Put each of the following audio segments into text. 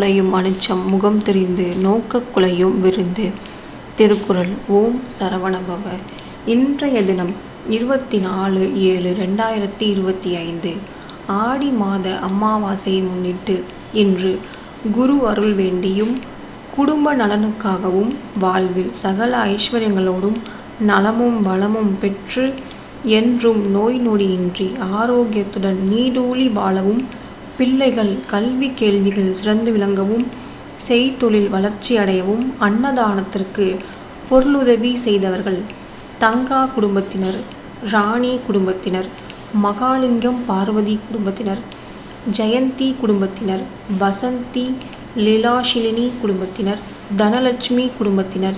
களையும் அனிச்சம் முகம் தெரிந்து நோக்கக் குலையும் விருந்து. திருக்குறள். ஓம் சரவணபவ. இன்றைய தினம் 24/7/2025 ஆடி மாத அமாவாசையை முன்னிட்டு இன்று குரு அருள் வேண்டியும் குடும்ப நலனுக்காகவும் வாழ்வில் சகல ஐஸ்வர்யங்களோடும் நலமும் வளமும் பெற்று என்றும் நோய் நொடியின்றி ஆரோக்கியத்துடன் நீடூழி வாழவும், பிள்ளைகள் கல்வி கேள்விகள் சிறந்து விளங்கவும், செய்தொழில் வளர்ச்சி அடையவும், அன்னதானத்திற்கு பொருளுதவி செய்தவர்கள், தங்கா குடும்பத்தினர், ராணி குடும்பத்தினர், மகாலிங்கம் பார்வதி குடும்பத்தினர், ஜெயந்தி குடும்பத்தினர், வசந்தி லீலாஷிலினி குடும்பத்தினர், தனலட்சுமி குடும்பத்தினர்,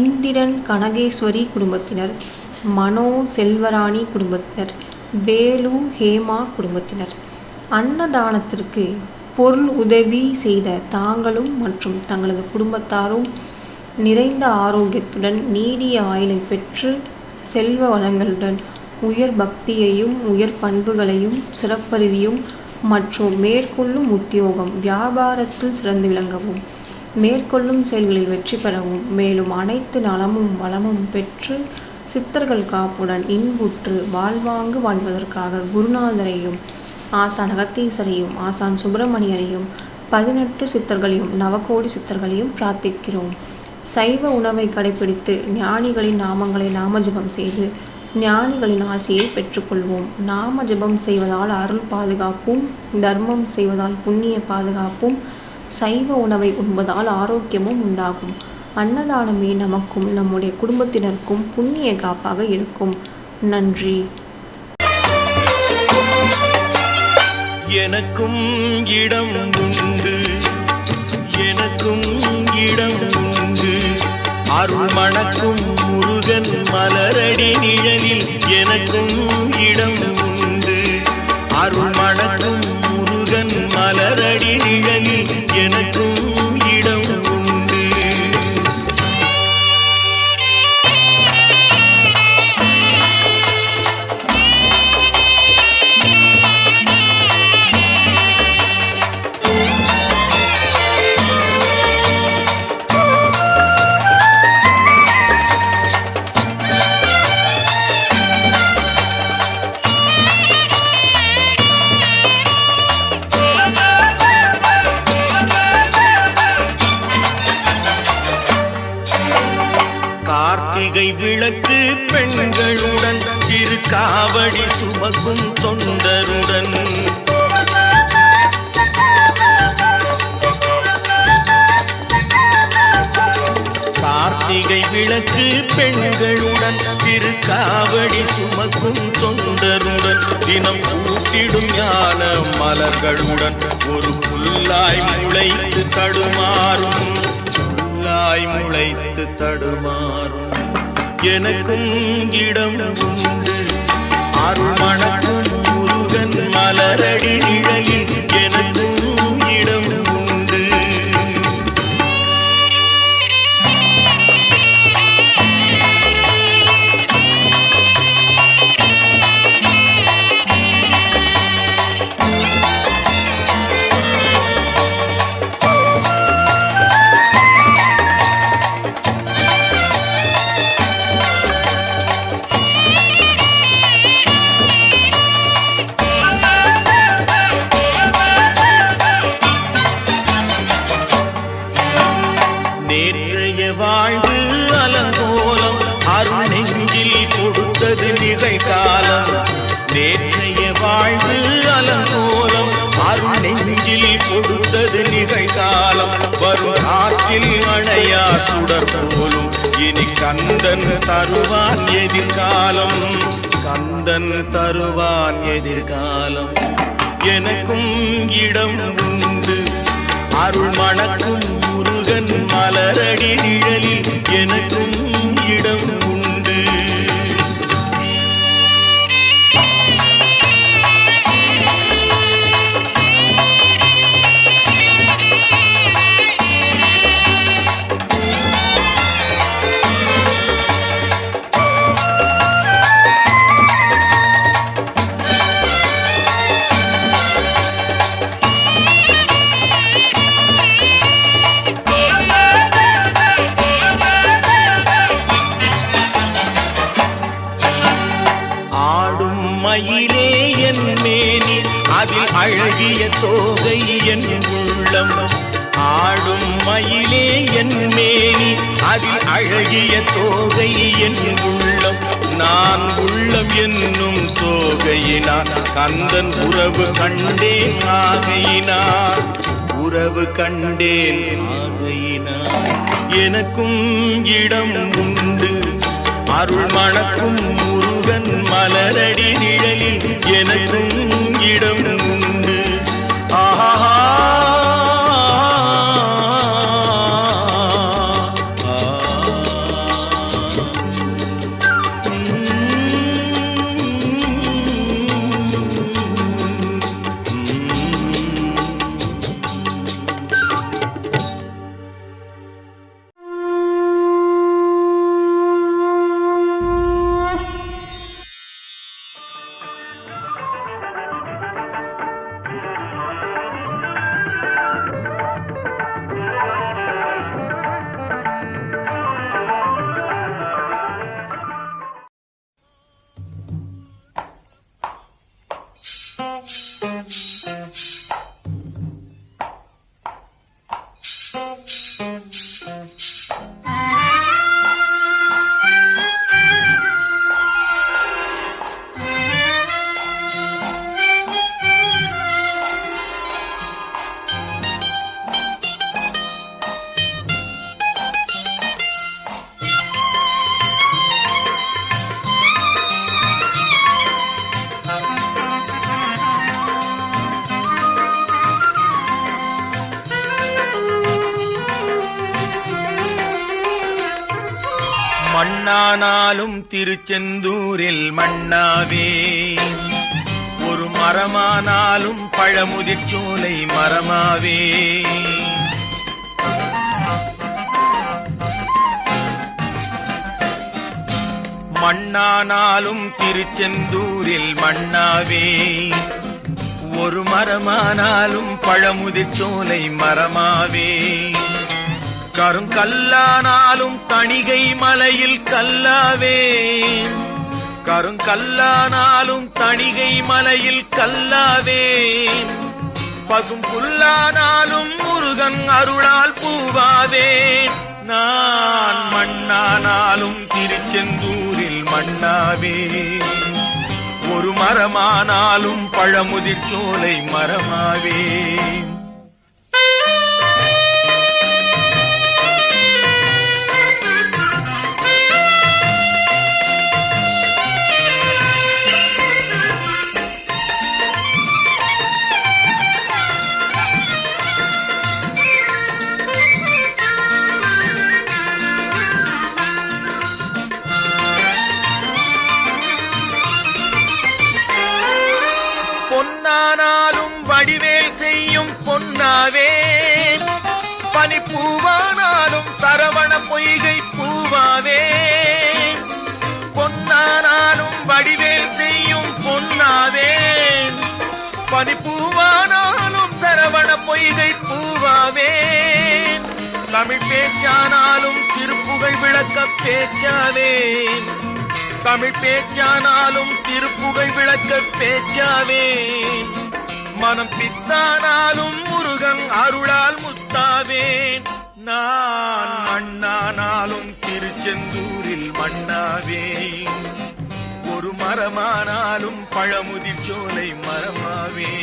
இந்திரன் கனகேஸ்வரி குடும்பத்தினர், மனோ செல்வராணி குடும்பத்தினர், வேலு ஹேமா குடும்பத்தினர், அன்னதானத்திற்கு பொருள் உதவி செய்த தாங்களும் மற்றும் தங்களது குடும்பத்தாரும் நிறைந்த ஆரோக்கியத்துடன் நீடிய ஆயுளை பெற்று செல்வ வளங்களுடன் உயர் பக்தியையும் உயர் பண்புகளையும் சிறப்பறிவியும் மற்றும் மேற்கொள்ளும் உத்தியோகம் வியாபாரத்தில் சிறந்து விளங்கவும், மேற்கொள்ளும் செயல்களில் வெற்றி பெறவும், மேலும் அனைத்து நலமும் வளமும் பெற்று சித்தர்கள் காப்புடன் இன்புற்று வாழ்வாங்கு வாழ்வதற்காக குருநாதரையும் ஆசான் அகத்தீசரையும் ஆசான் சுப்பிரமணியரையும் 18 சித்தர்களையும் நவகோடி சித்தர்களையும் பிரார்த்திக்கிறோம். சைவ உணவை கடைபிடித்து ஞானிகளின் நாமங்களை நாம ஜபம் செய்து ஞானிகளின் ஆசையை பெற்றுக்கொள்வோம். நாம ஜபம் செய்வதால் அருள் பாதுகாப்பும், தர்மம் செய்வதால் புண்ணிய பாதுகாப்பும், சைவ உணவை உண்பதால் ஆரோக்கியமும் உண்டாகும். அன்னதானமே நமக்கும் நம்முடைய குடும்பத்தினருக்கும் புண்ணிய காப்பாக இருக்கும். நன்றி. எனக்கும் இடம் உண்டு, எனக்கும் இடம் உண்டு, அருள் மணக்கும் முருகன் மலரடி நிழலில் எனக்கும் இடம் உண்டு, அருள் மணக்கும் முருகன் மலரடி நிழலில் எனக்கும் இடம் உண்டு. கார்த்திகை விளக்கு பெண்களுடன் திருக்காவடி சுமக்கும் தொண்டருடன், கார்த்திகை விளக்கு பெண்களுடன் திருக்காவடி சுமக்கும் தொண்டருடன், தினம் கூட்டிடும் ஞான மலர்களுடன் ஒரு புல்லாய் முளைத்து தடுமாறும், முளைத்து தடுமாறும். எனக்கும் இடம் உண்டு, அருள் மணக்கும் முருகன் மலரடி நிழலில் எனக்கும் இடம் உண்டு. நேற்றைய வாழ்வு அலங்கோலம் அருள் நெஞ்சில் கொடுத்தது நிகழ்காலம், நேற்றைய வாழ்வு அலங்கோலம் அருள் நெஞ்சில் கொடுத்தது நிகழ்காலம், வரும் காற்றில் அணையா சுடர் போலும் இனி கந்தன் தருவான் எதிர்காலம், கந்தன் தருவான் எதிர்காலம். எனக்கும் இடம் உண்டு, அருள் மணக்கும் முருகன் மலரடி நிழலில் எனக்கும் இடம் உண்டு. அழகிய தோகை என் உள்ளம், ஆடும் மயிலே என் மேனி, அதில் அழகிய தோகை என் உள்ளம். நான் உள்ளம் என்னும் தோகையினார் கந்தன் உறவு கண்டேன் ஆகையினார், உறவு கண்டேன் ஆகையினார். எனக்கும் இடம் உண்டு அருள் மணக்கும் முருகன் மலரடி நிழலில், எனக்கும் இடம் உண்டு. ஆஹா மண்ணானாலும் திருச்செந்தூரில் மண்ணாவே, ஒரு மரமானாலும் பழமுதிர்ச்சோலை மரமாவே. மண்ணானாலும் திருச்செந்தூரில் மண்ணாவே, ஒரு மரமானாலும் பழமுதிர்ச்சோலை மரமாவே. கருங்கல்லானாலும் தணிகை மலையில் கல்லாவே, கருங்கல்லானாலும் தணிகை மலையில் கல்லாவே. பசும் புல்லானாலும் முருகன் அருளால் பூவாவே. நான் மண்ணானாலும் திருச்செந்தூரில் மண்ணாவே, ஒரு மரமானாலும் பழமுதிர்ச்சோலை மரமாவே. பொன்னானாலும் வடிவேல் செய்யும் பொன்னாவே, பனிப்பூவானாலும் சரவண பொய்கை பூவாவே. பொன்னானாலும் வடிவேல் செய்யும் பொன்னாவே, பனிப்பூவானாலும் சரவண பொய்கை பூவாவே. தமிழ் பேச்சானாலும் திருப்புகழ் விளக்க பேச்சாவே, தமிழ் பேச்சானாலும் திருப்புகழ் விளக்க பேச்சாவே. மனம் பித்தானாலும் முருகன் அருளால் முத்தாவேன். நான் மண்ணானாலும் திருச்செந்தூரில் மண்ணாவே, ஒரு மரமானாலும் பழமுதிர்ச்சோலை மரமாவே.